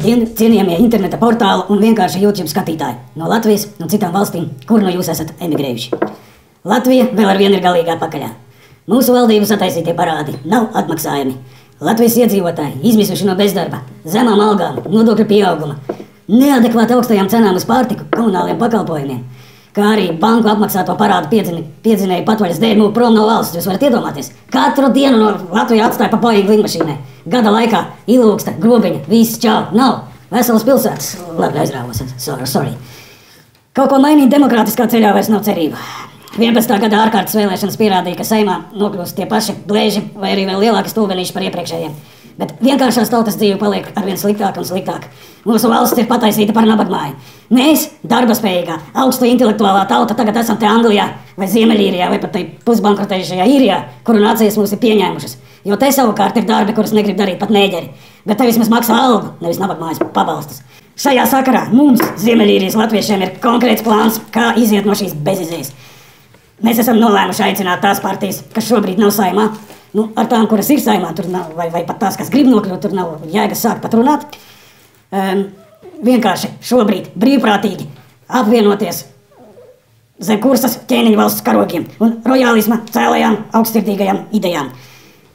Labdien, cienījamie interneta portālu un vienkārši YouTube skatītāji no Latvijas un citām valstīm, kur no jūs esat emigrējuši. Latvija vēl ar vienu ir galīgā pakaļā. Mūsu valdības attaisītie parādi nav atmaksājami. Latvijas iedzīvotāji izmisuši no bezdarba, zemām algām, nodokļu pieauguma, neadekvāti augstajām cenām uz pārtiku, komunāliem pakalpojumiem, kā arī banku apmaksāto parādu piedzinēju patvaļas dēļ mūs prom no valsts. Jūs varat iedomāties, katru dienu no Latviju atstāja pa Boeing lidmašīnai. Gada laikā Ilūksta, Grobiņa, viss čau, nav. Veselas pilsētas, labi aizrāvos, sorry. Kaut ko mainīt demokrātiskā ceļā vairs nav cerība. 11. gada ārkārtas vēlēšanas pierādīja, ka Saeimā nokļūst tie paši blēži vai arī vēl lielāki stulbenīši par iepriekšējiem. Bet vienkāršās tautas dzīve paliek arvien sliktāk un sliktāk. Mūsu valsts ir pataisīta par nabagmāju. Mēs, darbaspējīgā, augstu intelektuālā tauta, tagad esam te Anglijā vai Ziemeļīrijā vai pat tai pusbankrotējušajā Īrijā, kuru nācijas mūs ir pieņēmušas. Jo te savukārt ir darbi, kurus negrib darīt pat nēģeri. Bet te vismaz maksā algu, nevis nabagmājas pabalstus. Šajā sakarā mums, Ziemeļīrijas latviešiem, ir konkrēts plāns, kā iziet no šīs bezizējas. Mēs esam nolēmuši aicināt tās partijas, kas šobrīd nav Saeimā. Ar tām, kuras ir Saeimā, tur nav, vai pat tās, kas grib nokļūt, tur nav jēgas sākt pat runāt. Vienkārši šobrīd brīvprātīgi apvienoties zem kursas ķēniņu valsts karogiem un rojālisma cēlējām augstsirdīgajām idejām.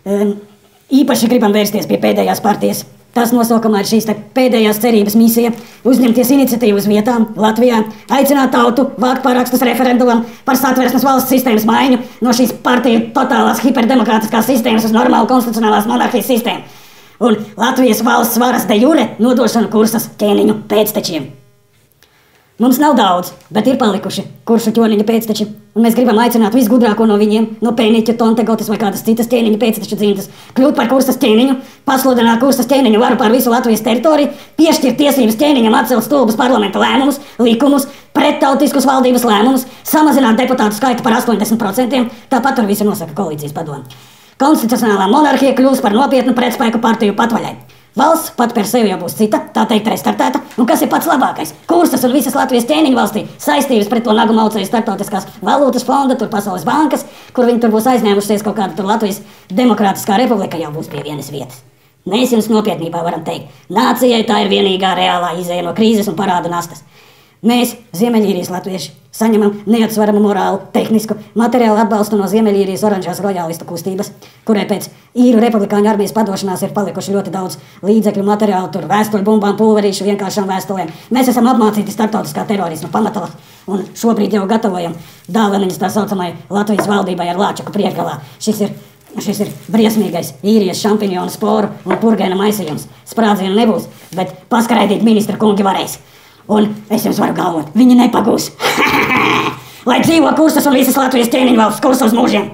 Īpaši gribam vērsties pie pēdējās partijas. Tās nosaukumā ir šīs pēdējās cerības misija uzņemties iniciatīvu uz vietām Latvijā, aicināt tautu vākt parakstus referendumam par Satversmes valsts sistēmas maiņu no šīs partiju totālās hiperdemokrātiskās sistēmas uz normālu konstitucionālās monarhijas sistēmu un Latvijas valsts varas de jure nodošanu kursas ķēniņu pēctečiem. Mums nav daudz, bet ir palikuši kuršu ķoniņu pēcteči, un mēs gribam aicināt visgudrāko no viņiem, no Pēniķa, Tontegotas vai kādas citas ķēniņu pēcteču dzimtas, kļūt par kursas ķēniņu, pasludināt kursas ķēniņu varu pār visu Latvijas teritoriju, piešķirt tiesības ķēniņam atcelt stulbus parlamenta lēmumus, likumus, prettautiskus valdības lēmumus, samazināt deputātu skaitu par 80%, tāpat tur visu nosaka koalīcijas padome. Konstitucionālā monarhija kļūs par nopietnu pretspēku partiju patvaļai. Valsts pat par sevi jau būs cita, tā teikt, restartēta, un kas ir pats labākais? Kursas un visas Latvijas ķēniņu valstī saistības pret to nagu maucēju starptautiskās valūtas fonda, tur Pasaules bankas, kur viņi tur būs aizņēmušies kaut kāda tur Latvijas Demokrātiskā republika jau būs pie vienas vietas. Mēs jums nopietnībā varam teikt, nācijai tā ir vienīgā reālā izēja no krīzes un parādu nastas. Mēs, Ziemeļīrijas latvieši, saņemam neatsveramu morālu, tehnisku, materiālu atbalstu no Ziemeļīrijas oranžās rojālistu kustības, kurai pēc īru republikāņu armijas padošanās ir palikuši ļoti daudz līdzekļu materiālu, tur vēstuļu bumbām, pulverīšu, vienkāršām vēstulēm. Mēs esam apmācīti starptautiskā terorisma pamatā un šobrīd jau gatavojam dāvaniņas tā saucamai Latvijas valdībai ar Lāčaku priekšgalā. Šis ir briesmīgais īrijas šampiņonu sporu un purgēna maisījums. Sprādzienu nebūs, bet paskraidīt ministra kungi varēs. Un es jums varu galvot, viņi nepagūs. Lai dzīvo kursas un visas Latvijas ķēniņu valsts kursa uz mūžiem!